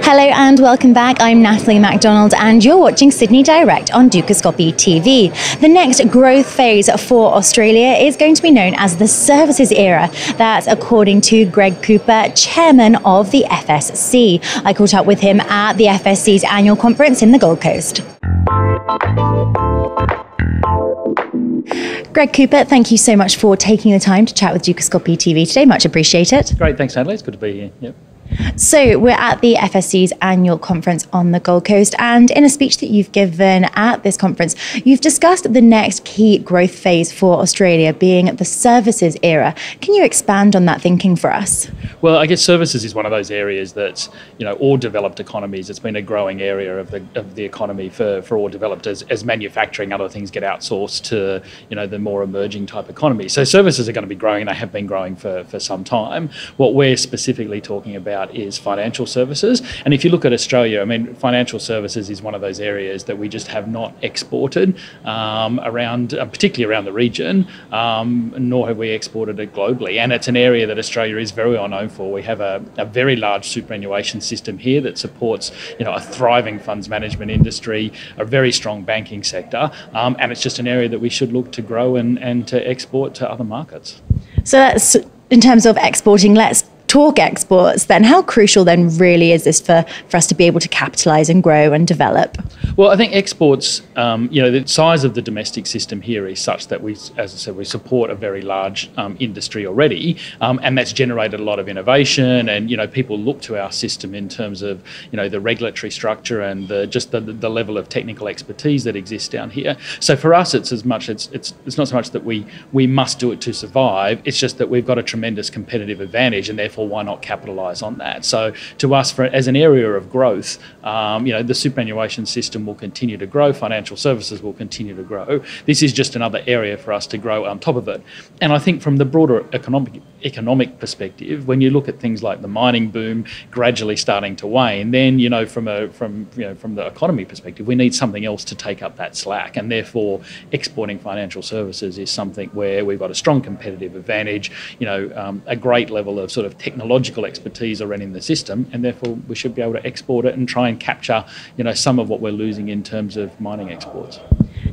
Hello and welcome back. I'm Natalie MacDonald and you're watching Sydney Direct on Dukascopy TV. The next growth phase for Australia is going to be known as the services era. That's according to Greg Cooper, chairman of the FSC. I caught up with him at the FSC's annual conference in the Gold Coast. Greg Cooper, thank you so much for taking the time to chat with Dukascopy TV today. Much appreciated. Great, thanks Natalie, it's good to be here. Yep. So we're at the FSC's annual conference on the Gold Coast, and in a speech that you've given at this conference, you've discussed the next key growth phase for Australia being the services era. Can you expand on that thinking for us? Well, I guess services is one of those areas that, all developed economies, it's been a growing area of the economy for all developed as manufacturing, other things get outsourced to, the more emerging type economies. So services are going to be growing, and they have been growing for some time. What we're specifically talking about is financial services. And if you look at Australia, financial services is one of those areas that we just have not exported particularly around the region, nor have we exported it globally. And it's an area that Australia is very well known for. We have a very large superannuation system here that supports, a thriving funds management industry, a very strong banking sector, and it's just an area that we should look to grow and to export to other markets. So that's in terms of exporting. Let's talk exports then. How crucial then really is this for us to be able to capitalise and grow and develop? Well, I think exports, the size of the domestic system here is such that we, as I said, we support a very large industry already, and that's generated a lot of innovation, and, people look to our system in terms of, the regulatory structure and the level of technical expertise that exists down here. So for us, it's not so much that we must do it to survive, it's just that we've got a tremendous competitive advantage, and therefore why not capitalise on that? So to us, as an area of growth, the superannuation system will continue to grow, financial services will continue to grow. This is just another area for us to grow on top of it. And I think from the broader economic perspective, when you look at things like the mining boom gradually starting to wane, then from the economy perspective, we need something else to take up that slack, and therefore exporting financial services is something where we've got a strong competitive advantage, a great level of sort of technological expertise already in the system, and therefore we should be able to export it and try and capture some of what we're losing in terms of mining exports.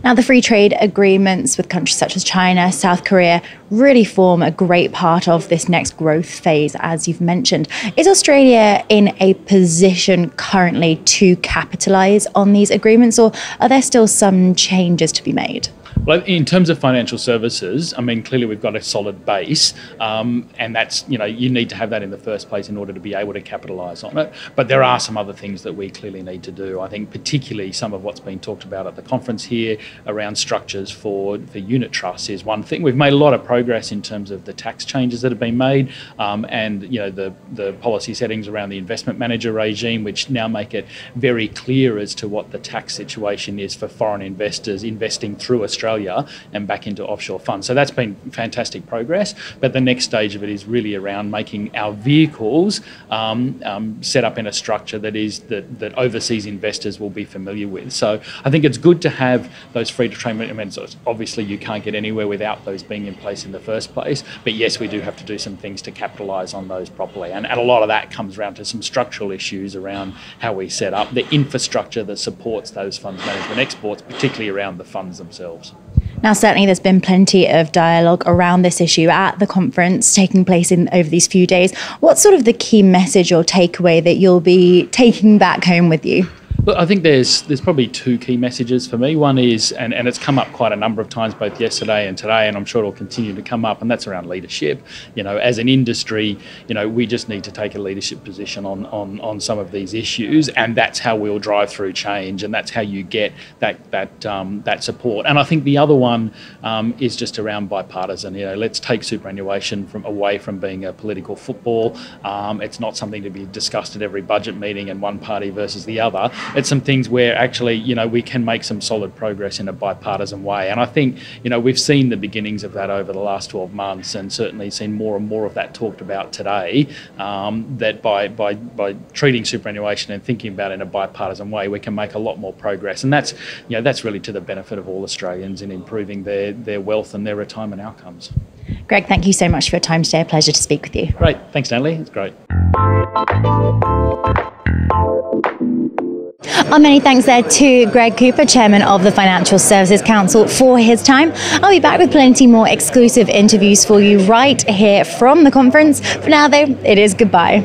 Now, the free trade agreements with countries such as China, South Korea really form a great part of this next growth phase, as you've mentioned. Is Australia in a position currently to capitalise on these agreements, or are there still some changes to be made? Well, in terms of financial services, clearly we've got a solid base, and that's, you need to have that in the first place in order to be able to capitalise on it. But there are some other things that we clearly need to do. I think particularly some of what's been talked about at the conference here around structures for unit trusts is one thing. We've made a lot of progress in terms of the tax changes that have been made, and the policy settings around the investment manager regime, which now make it very clear as to what the tax situation is for foreign investors investing through Australia and back into offshore funds. So that's been fantastic progress, but the next stage of it is really around making our vehicles set up in a structure that overseas investors will be familiar with. So I think it's good to have those free to trade agreements. Obviously you can't get anywhere without those being in place in the first place, but yes, we do have to do some things to capitalise on those properly, and a lot of that comes around to some structural issues around how we set up the infrastructure that supports those funds management exports, particularly around the funds themselves. Now, certainly there's been plenty of dialogue around this issue at the conference taking place over these few days. What's sort of the key message or takeaway that you'll be taking back home with you? Look, I think there's probably two key messages for me. One is, and it's come up quite a number of times both yesterday and today, and I'm sure it'll continue to come up, and that's around leadership. As an industry, we just need to take a leadership position on some of these issues, and that's how we'll drive through change, and that's how you get that support. And I think the other one is just around bipartisan. Let's take superannuation away from being a political football. It's not something to be discussed at every budget meeting and one party versus the other. It's some things where actually, we can make some solid progress in a bipartisan way. And I think, we've seen the beginnings of that over the last 12 months, and certainly seen more and more of that talked about today, that by treating superannuation and thinking about it in a bipartisan way, we can make a lot more progress. And that's really to the benefit of all Australians in improving their wealth and their retirement outcomes. Greg, thank you so much for your time today. A pleasure to speak with you. Great. Thanks, Natalie. It's great. Many thanks there to Greg Cooper, Chairman of the Financial Services Council, for his time. I'll be back with plenty more exclusive interviews for you right here from the conference. For now, though, it is goodbye.